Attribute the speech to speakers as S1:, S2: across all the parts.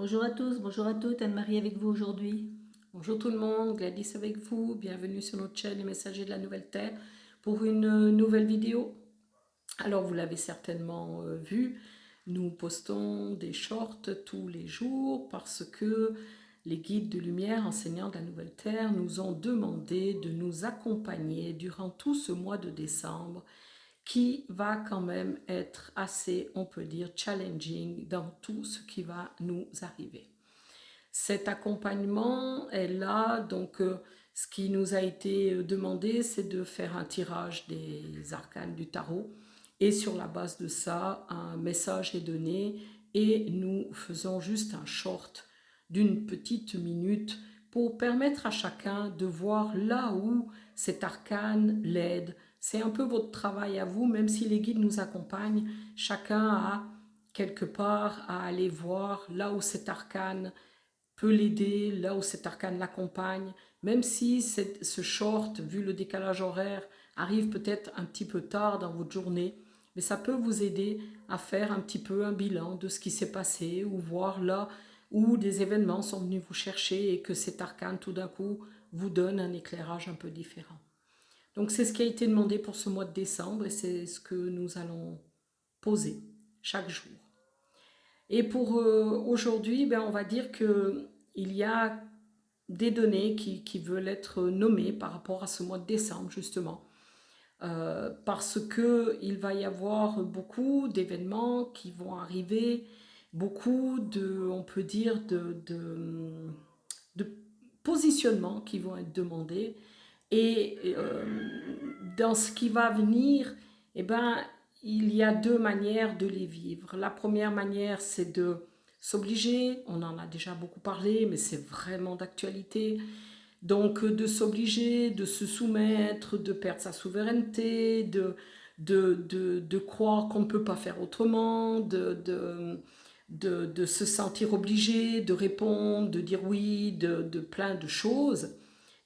S1: Bonjour à tous, bonjour à toutes, Anne-Marie avec vous aujourd'hui.
S2: Bonjour tout le monde, Gladys avec vous, bienvenue sur notre chaîne Les Messagers de la Nouvelle Terre pour une nouvelle vidéo. Alors vous l'avez certainement vu, nous postons des shorts tous les jours parce que les guides de lumière enseignants de la Nouvelle Terre nous ont demandé de nous accompagner durant tout ce mois de décembre qui va quand même être assez, on peut dire, challenging dans tout ce qui va nous arriver. Cet accompagnement est là, donc ce qui nous a été demandé, c'est de faire un tirage des arcanes du tarot. Et sur la base de ça, un message est donné et nous faisons juste un short d'une petite minute pour permettre à chacun de voir là où cet arcane l'aide. C'est un peu votre travail à vous, même si les guides nous accompagnent, chacun a quelque part à aller voir là où cet arcane peut l'aider, là où cet arcane l'accompagne, même si ce short, vu le décalage horaire, arrive peut-être un petit peu tard dans votre journée, mais ça peut vous aider à faire un petit peu un bilan de ce qui s'est passé ou voir là où des événements sont venus vous chercher et que cet arcane tout d'un coup vous donne un éclairage un peu différent. Donc c'est ce qui a été demandé pour ce mois de décembre et c'est ce que nous allons poser chaque jour. Et pour aujourd'hui, ben, on va dire qu'il y a des données qui veulent être nommées par rapport à ce mois de décembre, justement. Parce qu'il va y avoir beaucoup d'événements qui vont arriver, beaucoup de, on peut dire, de positionnements qui vont être demandés. Et dans ce qui va venir, eh ben, il y a deux manières de les vivre. La première manière, c'est de s'obliger, on en a déjà beaucoup parlé, mais c'est vraiment d'actualité, donc de s'obliger, de se soumettre, de perdre sa souveraineté, de croire qu'on ne peut pas faire autrement, de se sentir obligé, de répondre, de dire oui, de plein de choses.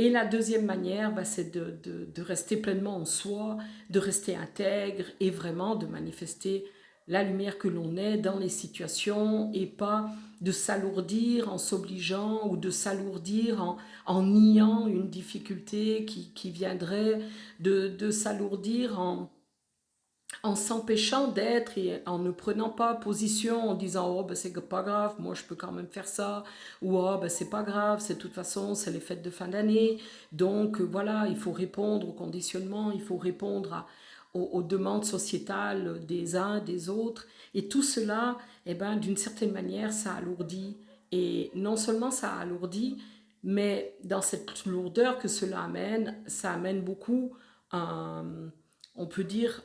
S2: Et la deuxième manière, bah, c'est de rester pleinement en soi, de rester intègre et vraiment de manifester la lumière que l'on est dans les situations et pas de s'alourdir en s'obligeant ou de s'alourdir en niant une difficulté qui viendrait, de s'alourdir en s'empêchant d'être et en ne prenant pas position en disant oh ben c'est pas grave, moi je peux quand même faire ça, ou oh ben c'est pas grave, c'est de toute façon c'est les fêtes de fin d'année, donc voilà, il faut répondre au conditionnement, il faut répondre aux demandes sociétales des uns, des autres, et tout cela, eh ben, d'une certaine manière, ça alourdit, et non seulement ça alourdit, mais dans cette lourdeur que cela amène, ça amène beaucoup on peut dire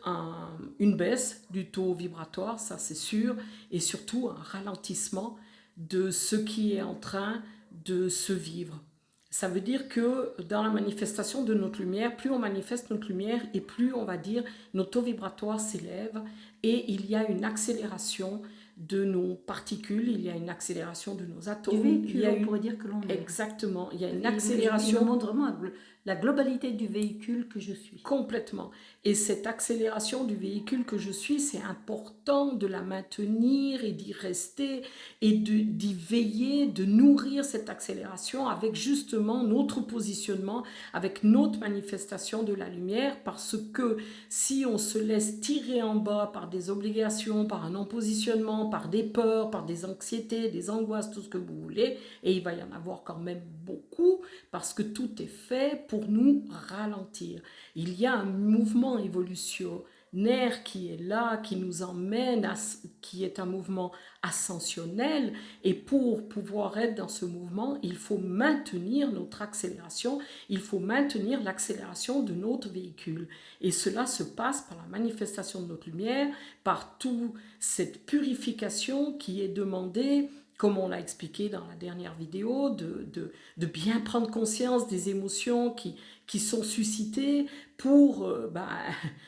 S2: une baisse du taux vibratoire, ça c'est sûr, et surtout un ralentissement de ce qui est en train de se vivre. Ça veut dire que dans la manifestation de notre lumière, plus on manifeste notre lumière et plus on va dire notre taux vibratoire s'élève et il y a une accélération de nos particules, il y a une accélération de nos
S1: Du
S2: atomes, il y
S1: véhicule,
S2: a
S1: on
S2: une
S1: pourrait dire que l'on est.
S2: exactement, il y a une
S1: Il me
S2: accélération.
S1: montre vraiment la globalité du véhicule que je suis.
S2: Complètement. Et cette accélération du véhicule que je suis, c'est important de la maintenir et d'y rester et d'y veiller, de nourrir cette accélération avec justement notre positionnement, avec notre manifestation de la lumière, parce que si on se laisse tirer en bas par des obligations, par un non-positionnement, par des peurs, par des anxiétés, des angoisses, tout ce que vous voulez, et il va y en avoir quand même beaucoup, parce que tout est fait pour nous ralentir. Il y a un mouvement évolutionnaire qui est là, qui nous emmène, qui est un mouvement ascensionnel, et pour pouvoir être dans ce mouvement, il faut maintenir notre accélération, il faut maintenir l'accélération de notre véhicule. Et cela se passe par la manifestation de notre lumière, par toute cette purification qui est demandée, comme on l'a expliqué dans la dernière vidéo, de bien prendre conscience des émotions qui sont suscitées pour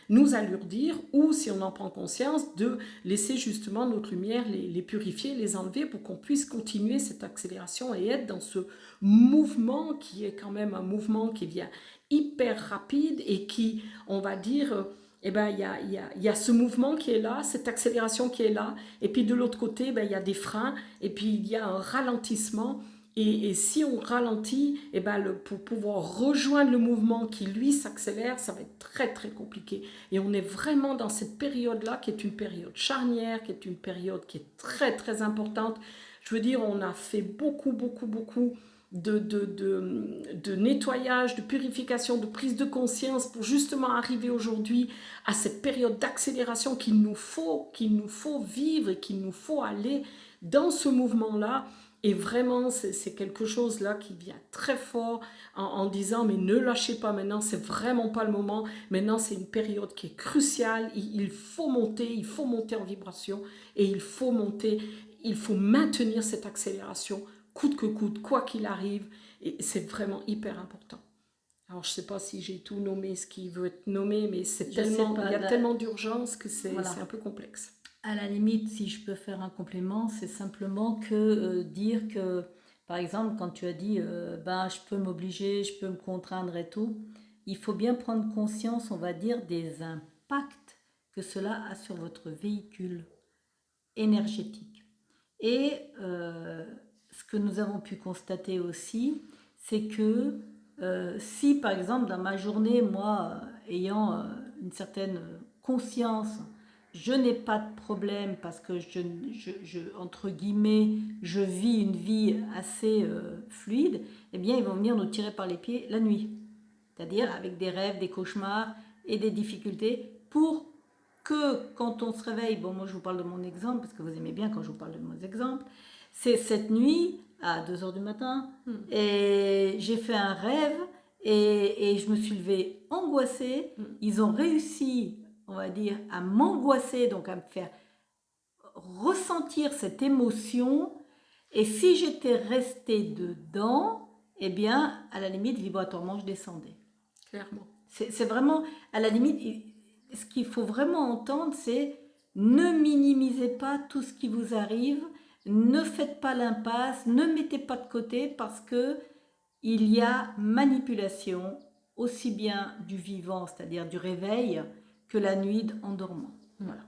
S2: nous alourdir, ou si on en prend conscience, de laisser justement notre lumière les purifier, les enlever pour qu'on puisse continuer cette accélération et être dans ce mouvement qui est quand même un mouvement qui vient hyper rapide et qui, on va dire, eh ben, il y a ce mouvement qui est là, cette accélération qui est là, et puis de l'autre côté, ben, il y a des freins, et puis il y a un ralentissement. Et si on ralentit, eh ben, pour pouvoir rejoindre le mouvement qui, lui, s'accélère, ça va être très, très compliqué. Et on est vraiment dans cette période-là, qui est une période charnière, qui est une période qui est très, très importante. Je veux dire, on a fait beaucoup, beaucoup, beaucoup de nettoyage, de purification, de prise de conscience pour justement arriver aujourd'hui à cette période d'accélération qu'il nous faut vivre et qu'il nous faut aller dans ce mouvement-là. Et vraiment, c'est quelque chose là qui vient très fort en disant mais ne lâchez pas maintenant, c'est vraiment pas le moment. Maintenant, c'est une période qui est cruciale. Il faut monter en vibration et il faut maintenir cette accélération coûte que coûte, quoi qu'il arrive. Et c'est vraiment hyper important. Alors, je ne sais pas si j'ai tout nommé ce qui veut être nommé, mais il y a tellement d'urgence que c'est un peu complexe.
S1: À la limite, si je peux faire un complément, c'est simplement que dire que, par exemple, quand tu as dit ben, je peux m'obliger, je peux me contraindre et tout, il faut bien prendre conscience, on va dire, des impacts que cela a sur votre véhicule énergétique. Et ce que nous avons pu constater aussi, c'est que si, par exemple, dans ma journée, moi, ayant une certaine conscience, je n'ai pas de problème parce que entre guillemets, je vis une vie assez fluide, eh bien, ils vont venir nous tirer par les pieds la nuit. C'est-à-dire avec des rêves, des cauchemars et des difficultés pour que quand on se réveille, bon, moi je vous parle de mon exemple parce que vous aimez bien quand je vous parle de mon exemple, c'est cette nuit à 2h du matin et j'ai fait un rêve et je me suis levée angoissée. Ils ont réussi, on va dire, à m'angoisser, donc à me faire ressentir cette émotion. Et si j'étais restée dedans, eh bien, à la limite, vibratoirement, je descendais.
S2: Clairement.
S1: C'est vraiment, à la limite, ce qu'il faut vraiment entendre, c'est ne minimisez pas tout ce qui vous arrive, ne faites pas l'impasse, ne mettez pas de côté parce que il y a manipulation aussi bien du vivant, c'est-à-dire du réveil, que la nuit en dormant. Voilà.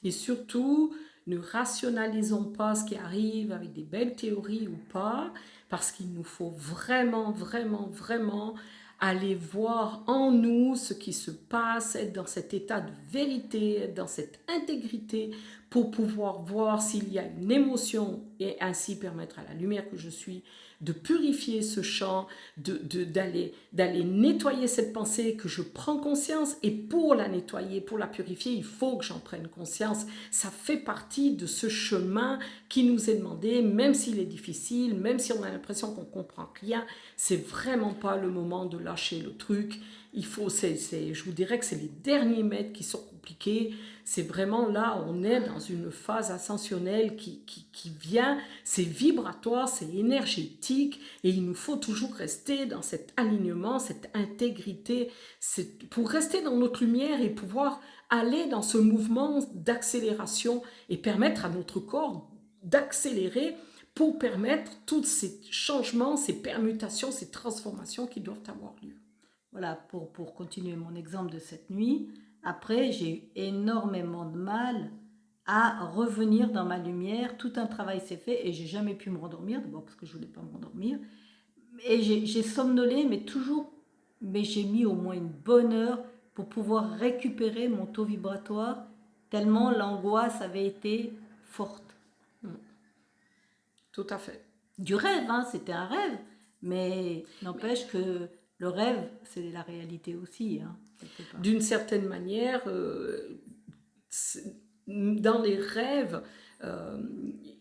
S2: Et surtout, ne rationalisons pas ce qui arrive avec des belles théories ou pas, parce qu'il nous faut vraiment, vraiment, vraiment aller voir en nous ce qui se passe, être dans cet état de vérité, être dans cette intégrité pour pouvoir voir s'il y a une émotion et ainsi permettre à la lumière que je suis de purifier ce champ, d'aller nettoyer cette pensée que je prends conscience. Et pour la nettoyer, pour la purifier, il faut que j'en prenne conscience. Ça fait partie de ce chemin qui nous est demandé, même s'il est difficile, même si on a l'impression qu'on ne comprend rien. C'est vraiment pas le moment de lâcher le truc. Il faut, je vous dirais que c'est les derniers mètres qui sont compliqués. C'est vraiment là, on est dans une phase ascensionnelle qui vient, c'est vibratoire, c'est énergétique et il nous faut toujours rester dans cet alignement, cette intégrité, pour rester dans notre lumière et pouvoir aller dans ce mouvement d'accélération et permettre à notre corps d'accélérer pour permettre tous ces changements, ces permutations, ces transformations qui doivent avoir lieu.
S1: Voilà, pour continuer mon exemple de cette nuit, après j'ai eu énormément de mal à revenir dans ma lumière. Tout un travail s'est fait et j'ai jamais pu me rendormir, d'abord parce que je voulais pas me rendormir. Et j'ai somnolé, mais j'ai mis au moins une bonne heure pour pouvoir récupérer mon taux vibratoire, tellement l'angoisse avait été forte.
S2: Tout à fait.
S1: Du rêve, hein, c'était un rêve, mais n'empêche que le rêve, c'est la réalité aussi. Hein,
S2: d'une certaine manière, dans les rêves,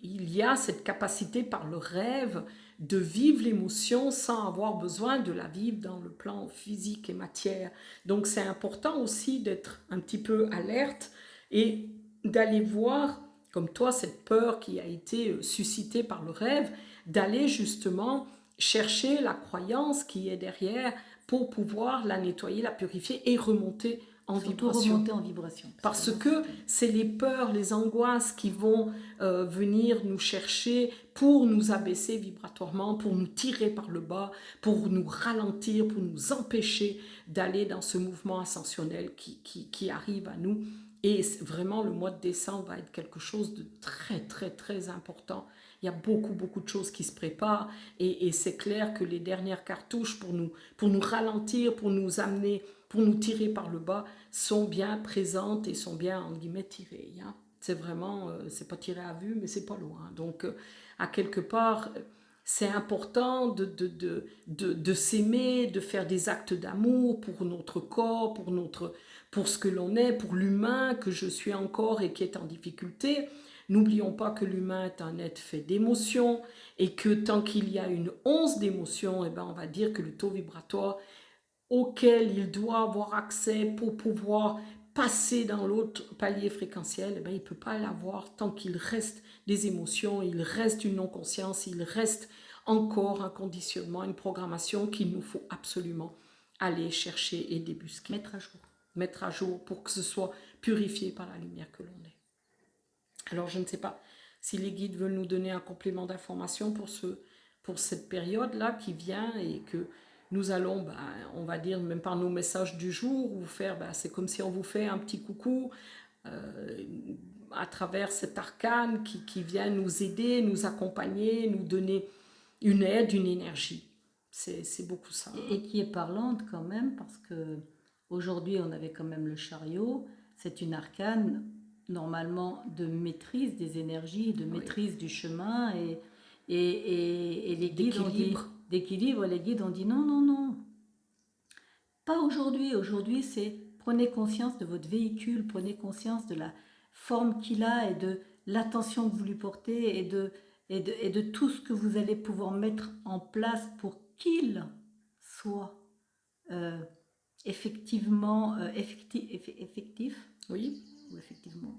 S2: il y a cette capacité par le rêve de vivre l'émotion sans avoir besoin de la vivre dans le plan physique et matière. Donc c'est important aussi d'être un petit peu alerte et d'aller voir, comme toi, cette peur qui a été suscitée par le rêve, d'aller justement chercher la croyance qui est derrière pour pouvoir la nettoyer, la purifier et remonter en
S1: Surtout
S2: vibration.
S1: remonter en vibration.
S2: Parce que c'est les peurs, les angoisses qui vont venir nous chercher pour nous abaisser vibratoirement, pour nous tirer par le bas, pour nous ralentir, pour nous empêcher d'aller dans ce mouvement ascensionnel qui arrive à nous. Et vraiment, le mois de décembre va être quelque chose de très, très, très important. Il y a beaucoup, beaucoup de choses qui se préparent. Et c'est clair que les dernières cartouches pour nous ralentir, pour nous amener, pour nous tirer par le bas, sont bien présentes et sont bien, entre guillemets, tirées. Hein. C'est vraiment, c'est pas tiré à vue, mais c'est pas loin. Donc, à quelque part, c'est important de s'aimer, de faire des actes d'amour pour notre corps, pour ce que l'on est, pour l'humain que je suis encore et qui est en difficulté. N'oublions pas que l'humain est un être fait d'émotions et que tant qu'il y a une once d'émotion, eh ben on va dire que le taux vibratoire auquel il doit avoir accès pour pouvoir passer dans l'autre palier fréquentiel, eh ben, il ne peut pas l'avoir tant qu'il reste des émotions, il reste une non-conscience, il reste encore un conditionnement, une programmation qu'il nous faut absolument aller chercher et débusquer. Mettre à jour pour que ce soit purifié par la lumière que l'on est. Alors je ne sais pas si les guides veulent nous donner un complément d'information pour cette période-là qui vient et que nous allons, on va dire, même par nos messages du jour, vous faire, c'est comme si on vous fait un petit coucou à travers cet arcane qui vient nous aider, nous accompagner, nous donner une aide, une énergie. C'est beaucoup ça.
S1: Et qui est parlante quand même, parce que aujourd'hui on avait quand même le chariot, c'est une arcane normalement de maîtrise des énergies, de maîtrise du chemin, et les guides ont dit d'équilibre. Les guides ont dit non, non, non, pas aujourd'hui. Aujourd'hui, c'est prenez conscience de votre véhicule, prenez conscience de la forme qu'il a et de l'attention que vous lui portez et de tout ce que vous allez pouvoir mettre en place pour qu'il soit effectivement effectif.
S2: Oui.
S1: Ou effectivement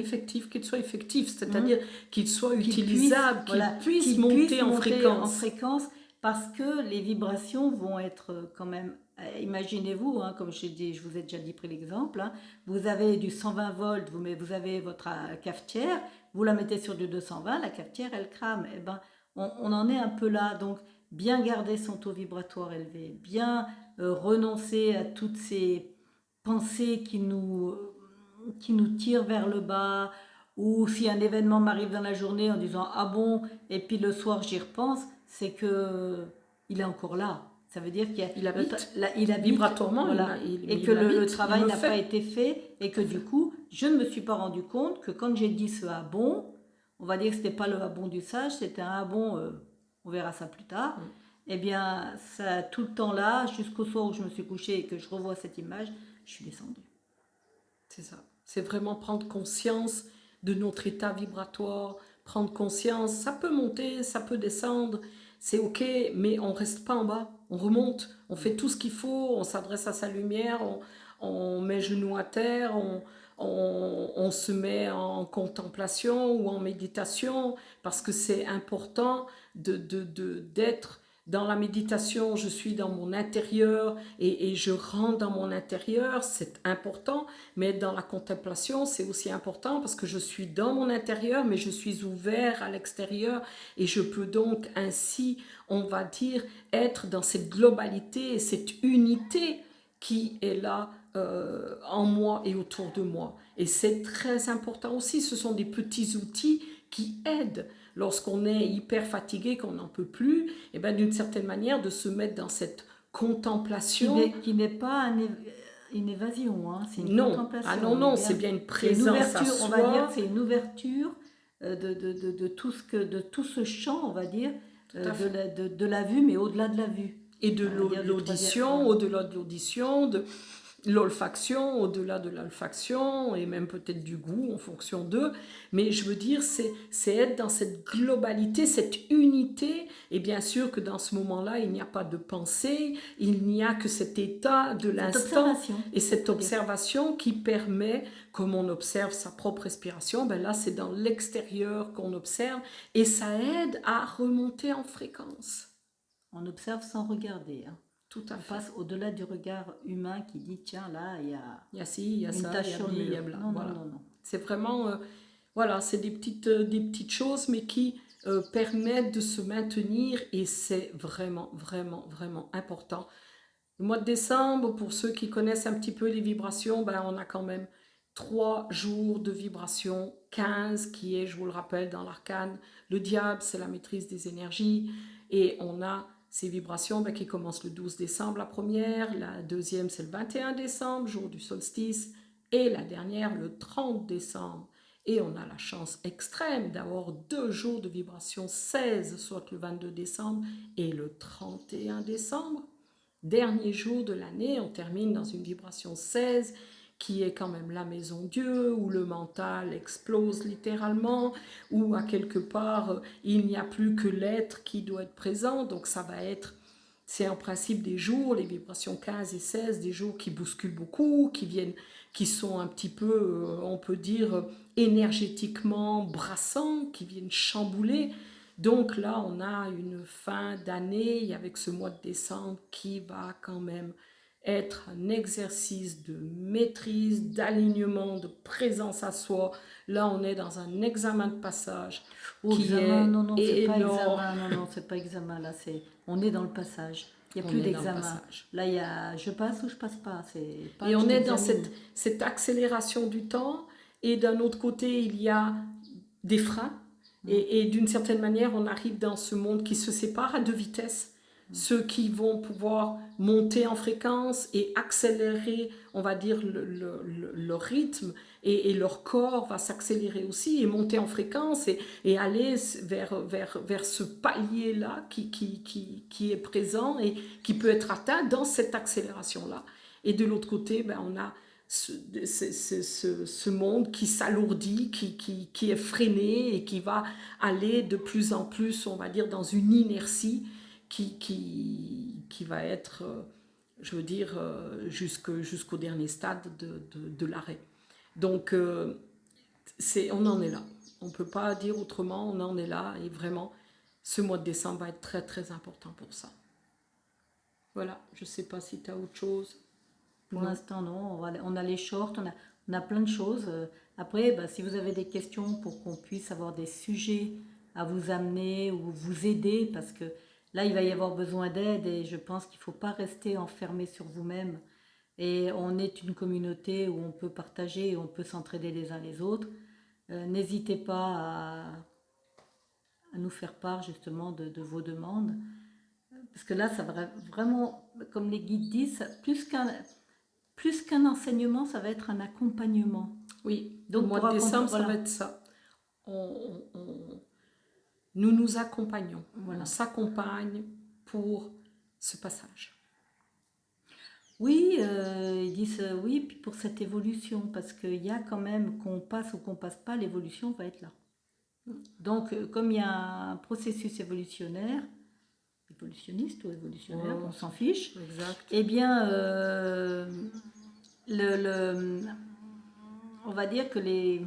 S2: effectif, qu'il soit effectif, c'est-à-dire qu'il soit utilisable, qu'il puisse monter en fréquence.
S1: Parce que les vibrations vont être quand même, imaginez-vous, hein, comme je vous ai déjà dit, pris l'exemple, hein, vous avez du 120 volts, vous avez votre cafetière, vous la mettez sur du 220, la cafetière elle crame. Eh ben, on en est un peu là, donc bien garder son taux vibratoire élevé, bien renoncer à toutes ces pensées qui nous tirent vers le bas, ou si un événement m'arrive dans la journée en disant ah bon, et puis le soir j'y repense, c'est que il est encore là. Ça veut dire qu'il habite
S2: vibratoirement,
S1: voilà, et que le travail n'a pas été fait, et que du coup je ne me suis pas rendu compte que quand j'ai dit ce ah bon, on va dire que c'était pas le ah bon du sage, c'était un ah bon, on verra ça plus tard. Eh bien, ça, tout le temps là, jusqu'au soir où je me suis couchée et que je revois cette image, je suis descendue.
S2: C'est ça. C'est vraiment prendre conscience de notre état vibratoire, prendre conscience, ça peut monter, ça peut descendre, c'est ok, mais on reste pas en bas, on remonte, on fait tout ce qu'il faut, on s'adresse à sa lumière, on met genoux à terre, on se met en contemplation ou en méditation, parce que c'est important d'être dans la méditation. Je suis dans mon intérieur et je rentre dans mon intérieur, c'est important, mais être dans la contemplation, c'est aussi important parce que je suis dans mon intérieur, mais je suis ouvert à l'extérieur et je peux donc ainsi, on va dire, être dans cette globalité et cette unité qui est là en moi et autour de moi. Et c'est très important aussi, ce sont des petits outils qui aident lorsqu'on est hyper fatigué, qu'on n'en peut plus, et bien d'une certaine manière de se mettre dans cette contemplation.
S1: Qui n'est pas une évasion, hein, c'est une contemplation.
S2: Ah non, non, c'est bien une présence à soi.
S1: On va dire que c'est une ouverture de tout ce champ, on va dire, de la vue, mais au-delà de la vue.
S2: Et de l'audition, au-delà de l'audition, de l'olfaction, au-delà de l'olfaction, et même peut-être du goût en fonction d'eux. Mais je veux dire, c'est être dans cette globalité, cette unité. Et bien sûr que dans ce moment-là, il n'y a pas de pensée, il n'y a que cet état de l'instant et cette observation qui permet, comme on observe sa propre respiration, ben là c'est dans l'extérieur qu'on observe et ça aide à remonter en fréquence.
S1: On observe sans regarder. Hein.
S2: tout à
S1: On
S2: fait.
S1: passe au-delà du regard humain qui dit tiens là il y a
S2: Il y a ci, il y a
S1: une
S2: ça, il
S1: tache
S2: y a
S1: sur le
S2: bli, il y
S1: mur.
S2: a bla.
S1: Non, non,
S2: Voilà.
S1: non, non.
S2: C'est vraiment, voilà, c'est des petites choses, mais qui permettent de se maintenir et c'est vraiment, vraiment, vraiment important. Le mois de décembre, pour ceux qui connaissent un petit peu les vibrations, ben, on a quand même 3 jours de vibration, 15 qui est, je vous le rappelle, dans l'arcane. Le diable, c'est la maîtrise des énergies. Et on a ces vibrations ben, qui commencent le 12 décembre, la première. La deuxième, c'est le 21 décembre, jour du solstice. Et la dernière, le 30 décembre. Et on a la chance extrême d'avoir 2 jours de vibration 16, soit le 22 décembre et le 31 décembre. Dernier jour de l'année, on termine dans une vibration 16 qui est quand même la maison Dieu, où le mental explose littéralement, où à quelque part il n'y a plus que l'être qui doit être présent, donc ça va être, c'est en principe des jours, les vibrations 15 et 16, des jours qui bousculent beaucoup, qui viennent, qui sont un petit peu, on peut dire, énergétiquement brassants, qui viennent chambouler. Donc là, on a une fin d'année avec ce mois de décembre qui va quand même être un exercice de maîtrise, d'alignement, de présence à soi. Là, on est dans un examen de passage
S1: Oh,
S2: qui
S1: examen,
S2: est
S1: non, non, c'est pas
S2: énorme.
S1: examen, non, non, c'est pas examen, là, on est dans le passage. Il n'y a
S2: On
S1: plus
S2: est dans le
S1: d'examen.
S2: passage.
S1: Là, il y a je passe ou je passe pas, c'est pas
S2: Et
S1: je
S2: on est dans
S1: t'examine.
S2: cette accélération du temps. Et d'un autre côté, il y a des freins. Et d'une certaine manière, on arrive dans ce monde qui se sépare à 2 vitesses. Ceux qui vont pouvoir monter en fréquence et accélérer, on va dire, le rythme, et leur corps va s'accélérer aussi et monter en fréquence et aller vers ce palier-là qui est présent et qui peut être atteint dans cette accélération-là. Et de l'autre côté, ben, on a ce monde qui s'alourdit, qui est freiné et qui va aller de plus en plus, on va dire, dans une inertie qui va être, je veux dire, jusqu'au dernier stade de l'arrêt. Donc, on en est là. On ne peut pas dire autrement, on en est là. Et vraiment, ce mois de décembre va être très, très important pour ça. Voilà, je ne sais pas si tu as autre chose.
S1: Pour
S2: Non.
S1: l'instant, non. On a les shorts, on a plein de choses. Après, bah, si vous avez des questions pour qu'on puisse avoir des sujets à vous amener ou vous aider, parce que là, il va y avoir besoin d'aide et je pense qu'il ne faut pas rester enfermé sur vous-même. Et on est une communauté où on peut partager et on peut s'entraider les uns les autres. N'hésitez pas à nous faire part justement de vos demandes. Parce que là, ça va vraiment, comme les guides disent, plus qu'un enseignement, ça va être un accompagnement.
S2: Oui,
S1: Donc,
S2: le mois
S1: pour
S2: de décembre, ça
S1: voilà.
S2: va être ça. Nous nous accompagnons.
S1: Voilà.
S2: On s'accompagne pour ce passage.
S1: Oui, ils disent oui, puis pour cette évolution, parce qu'il y a quand même, qu'on passe ou qu'on passe pas, l'évolution va être là. Donc, comme il y a un processus évolutionniste ou évolutionnaire,
S2: Oh,
S1: on s'en fiche,
S2: exact.
S1: eh bien, on va dire que j'aime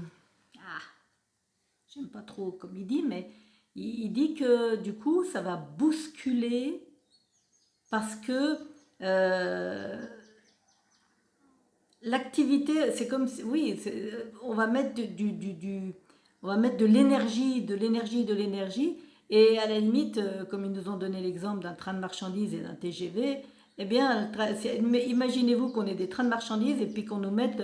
S1: pas trop comme il dit, mais il dit que du coup, ça va bousculer parce que l'activité, c'est comme si, oui, on va mettre on va mettre de l'énergie, et à la limite, comme ils nous ont donné l'exemple d'un train de marchandises et d'un TGV, eh bien, imaginez-vous qu'on ait des trains de marchandises et puis qu'on nous mette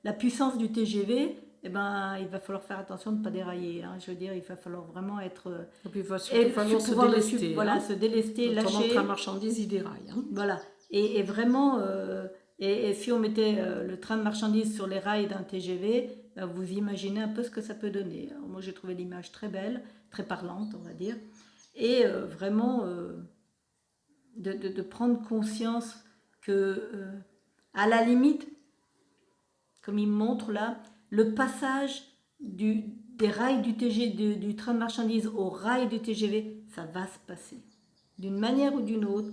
S1: la puissance du TGV, eh ben, il va falloir faire attention de ne pas dérailler. Hein. Je veux dire, il va falloir vraiment être.
S2: Et puis il va surtout falloir se délester.
S1: Voilà, se délester,
S2: Notamment
S1: lâcher.
S2: train marchandises, il déraille. Hein.
S1: Voilà. Et vraiment, et si on mettait le train de marchandises sur les rails d'un TGV, ben, vous imaginez un peu ce que ça peut donner. Alors, moi, j'ai trouvé l'image très belle, très parlante, on va dire. Et vraiment, de prendre conscience que, à la limite, comme il me montre là, le passage des rails du train de marchandises aux rails du TGV, ça va se passer. D'une manière ou d'une autre,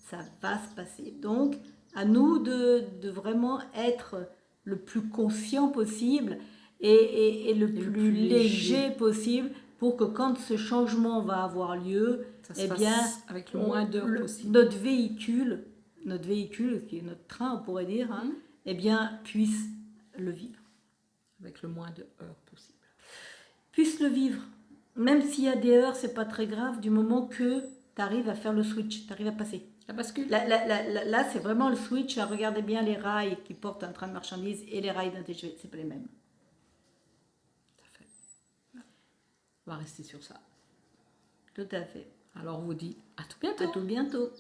S1: ça va se passer. Donc, à nous de vraiment être le plus conscient possible et le plus léger possible pour que quand ce changement va avoir lieu,
S2: Ça se
S1: eh
S2: fasse
S1: bien,
S2: avec le moins d'heures possible.
S1: notre véhicule notre véhicule, qui est notre train, on pourrait dire, hein, eh bien, puisse le vivre.
S2: Avec le moins de heures possible.
S1: Puisse le vivre. Même s'il y a des heures, c'est pas très grave, du moment que tu arrives à faire le switch, tu arrives à passer.
S2: La bascule.
S1: Là, c'est vraiment le switch. Regardez bien les rails qui portent un train de marchandises et les rails d'un TGV, c'est pas les mêmes.
S2: Tout à fait. On va rester sur ça.
S1: Tout à fait.
S2: Alors on vous dit à tout bientôt.
S1: À tout bientôt.